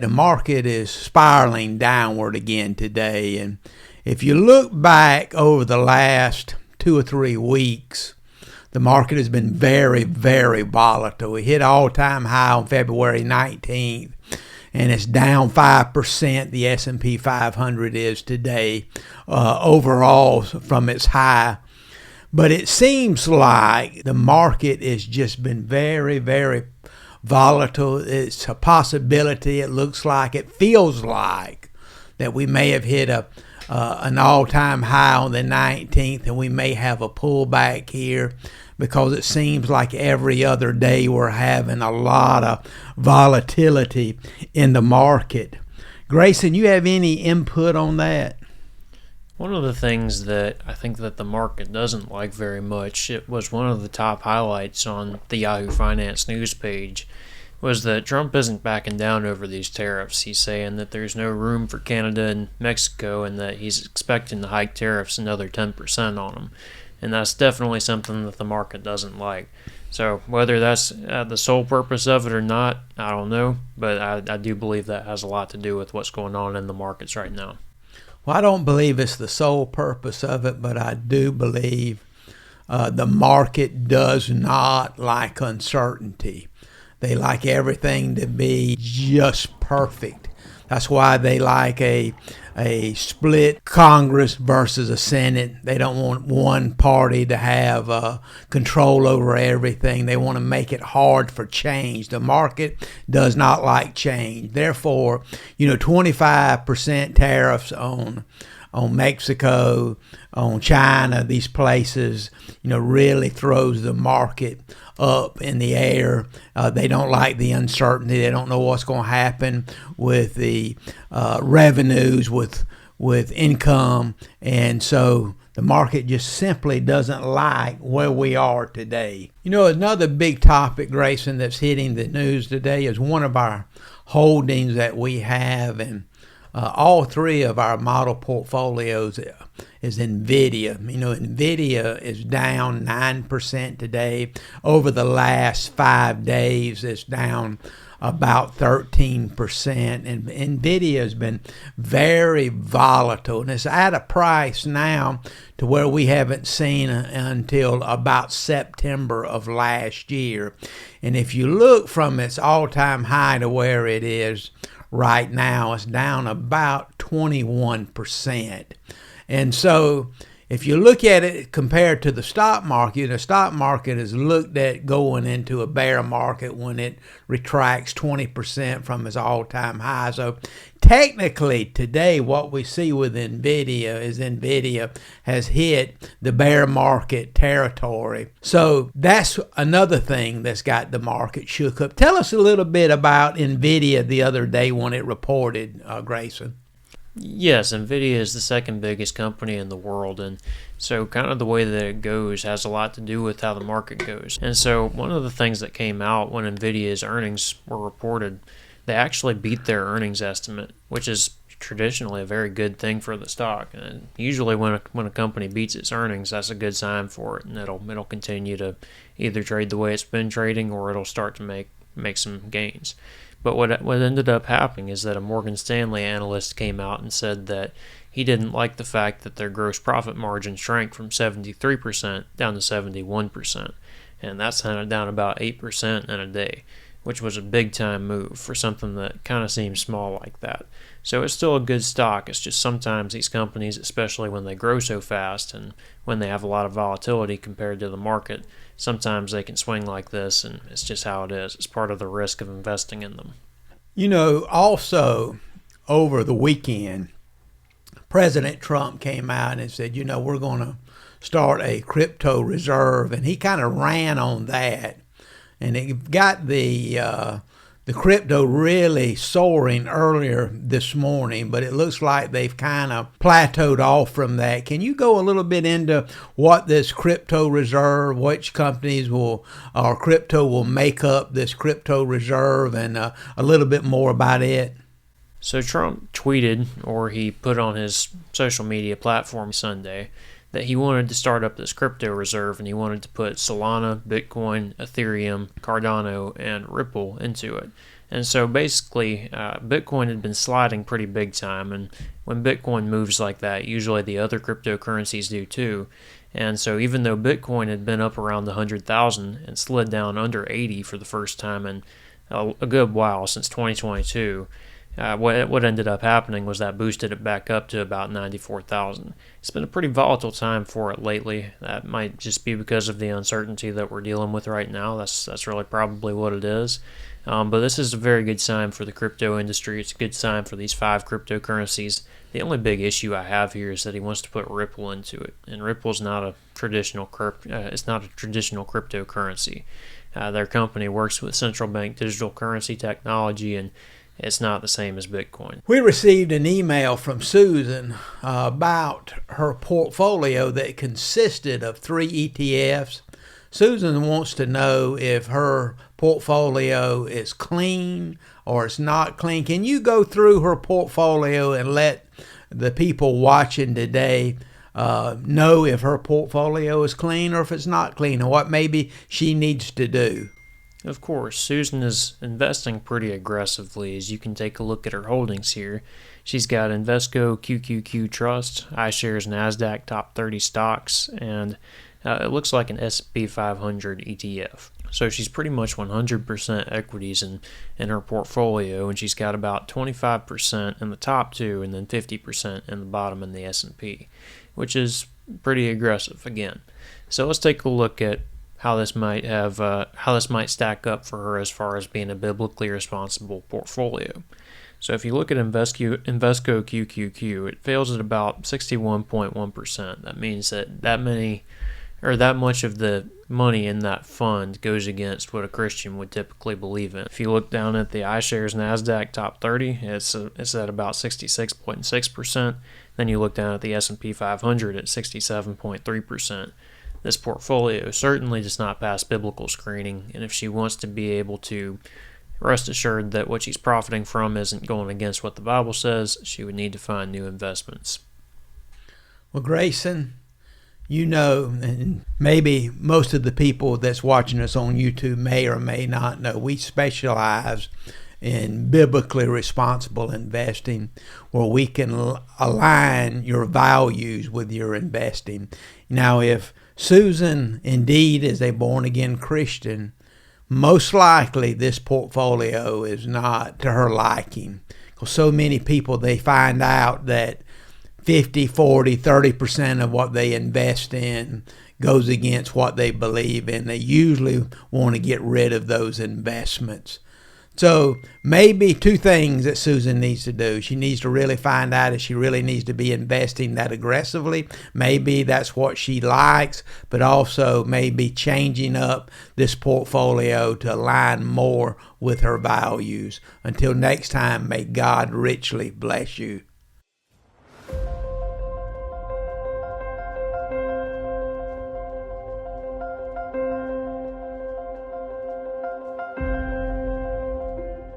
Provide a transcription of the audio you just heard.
The market is spiraling downward again today, and if you look back over the last 2 or 3 weeks, the market has been very, very volatile. We hit an all-time high on February 19th, and it's down 5%. The S&P 500 is today overall from its high. But it seems like the market has just been very, very volatile. It's a possibility. It looks like, it feels like that we may have hit an all-time high on the 19th, and we may have a pullback here because it seems like every other day we're having a lot of volatility in the market. Grayson, you have any input on that? One of the things that I think that the market doesn't like very much, it was one of the top highlights on the Yahoo Finance news page, was that Trump isn't backing down over these tariffs. He's saying that there's no room for Canada and Mexico, and that he's expecting to hike tariffs another 10% on them. And that's definitely something that the market doesn't like. So whether that's the sole purpose of it or not, I don't know, but I do believe that has a lot to do with what's going on in the markets right now. Well, I don't believe it's the sole purpose of it, but I do believe the market does not like uncertainty. They like everything to be just perfect. That's why they like a split Congress versus a Senate. They don't want one party to have control over everything. They want to make it hard for change. The market does not like change. Therefore, 25% tariffs on Mexico, on China, these places, really throws the market up in the air. They don't like the uncertainty. They don't know what's going to happen with the revenues, with income, and so the market just simply doesn't like where we are today. Another big topic, Grayson, that's hitting the news today is one of our holdings that we have, and all 3 of our model portfolios is NVDA. NVDA is down 9% today. Over the last 5 days, it's down about 13%. And NVIDIA has been very volatile, and it's at a price now to where we haven't seen until about September of last year. And if you look from its all-time high to where it is right now, it's down about 21%. And so if you look at it compared to the stock market is looked at going into a bear market when it retracts 20% from its all-time high. So technically today what we see with NVIDIA is NVIDIA has hit the bear market territory. So that's another thing that's got the market shook up. Tell us a little bit about NVIDIA the other day when it reported, Grayson. Yes, NVIDIA is the second biggest company in the world, and so kind of the way that it goes has a lot to do with how the market goes. And so one of the things that came out when NVIDIA's earnings were reported, they actually beat their earnings estimate, which is traditionally a very good thing for the stock. And usually when a company beats its earnings, that's a good sign for it, and it'll continue to either trade the way it's been trading, or it'll start to make some gains. But what ended up happening is that a Morgan Stanley analyst came out and said that he didn't like the fact that their gross profit margin shrank from 73% down to 71%. And that's down about 8% in a day, which was a big-time move for something that kind of seems small like that. So it's still a good stock. It's just sometimes these companies, especially when they grow so fast and when they have a lot of volatility compared to the market, sometimes they can swing like this, and it's just how it is. It's part of the risk of investing in them. Also over the weekend, President Trump came out and said, we're going to start a crypto reserve, and he kind of ran on that, and it got the crypto really soaring earlier this morning, but it looks like they've kind of plateaued off from that. Can you go a little bit into what this crypto reserve, which companies or crypto will make up this crypto reserve, and a little bit more about it? So Trump tweeted, or he put on his social media platform Sunday, that he wanted to start up this crypto reserve, and he wanted to put Solana, Bitcoin, Ethereum, Cardano, and Ripple into it. And so basically, Bitcoin had been sliding pretty big time. And when Bitcoin moves like that, usually the other cryptocurrencies do too. And so even though Bitcoin had been up around the 100,000 and slid down under 80 for the first time in a good while, since 2022, what ended up happening was that boosted it back up to about 94,000. It's been a pretty volatile time for it lately. That might just be because of the uncertainty that we're dealing with right now. That's really probably what it is. But this is a very good sign for the crypto industry. It's a good sign for these 5 cryptocurrencies. The only big issue I have here is that he wants to put Ripple into it, and Ripple's not a traditional cryptocurrency. Their company works with central bank digital currency technology, and it's not the same as Bitcoin. We received an email from Susan about her portfolio that consisted of 3 ETFs. Susan wants to know if her portfolio is clean or it's not clean. Can you go through her portfolio and let the people watching today know if her portfolio is clean or if it's not clean, and what maybe she needs to do? Of course, Susan is investing pretty aggressively, as you can take a look at her holdings here. She's got Invesco QQQ Trust, iShares NASDAQ Top 30 Stocks, and it looks like an S&P 500 ETF. So she's pretty much 100% equities in her portfolio, and she's got about 25% in the top 2 and then 50% in the bottom in the S&P, which is pretty aggressive again. So let's take a look at how this might stack up for her as far as being a biblically responsible portfolio. So if you look at Invesco QQQ, it fails at about 61.1%. That means that much of the money in that fund goes against what a Christian would typically believe in. If you look down at the iShares NASDAQ Top 30, it's at about 66.6%. Then you look down at the S&P 500 at 67.3%. This portfolio certainly does not pass biblical screening, and if she wants to be able to rest assured that what she's profiting from isn't going against what the Bible says, she would need to find new investments. Well, Grayson, you know, and maybe most of the people that's watching us on YouTube may or may not know, we specialize in biblically responsible investing, where we can align your values with your investing. Now, if Susan indeed is a born-again Christian, most likely this portfolio is not to her liking. Because so many people, they find out that 50, 40, 30% of what they invest in goes against what they believe in. They usually want to get rid of those investments. So maybe 2 things that Susan needs to do. She needs to really find out if she really needs to be investing that aggressively. Maybe that's what she likes, but also maybe changing up this portfolio to align more with her values. Until next time, may God richly bless you.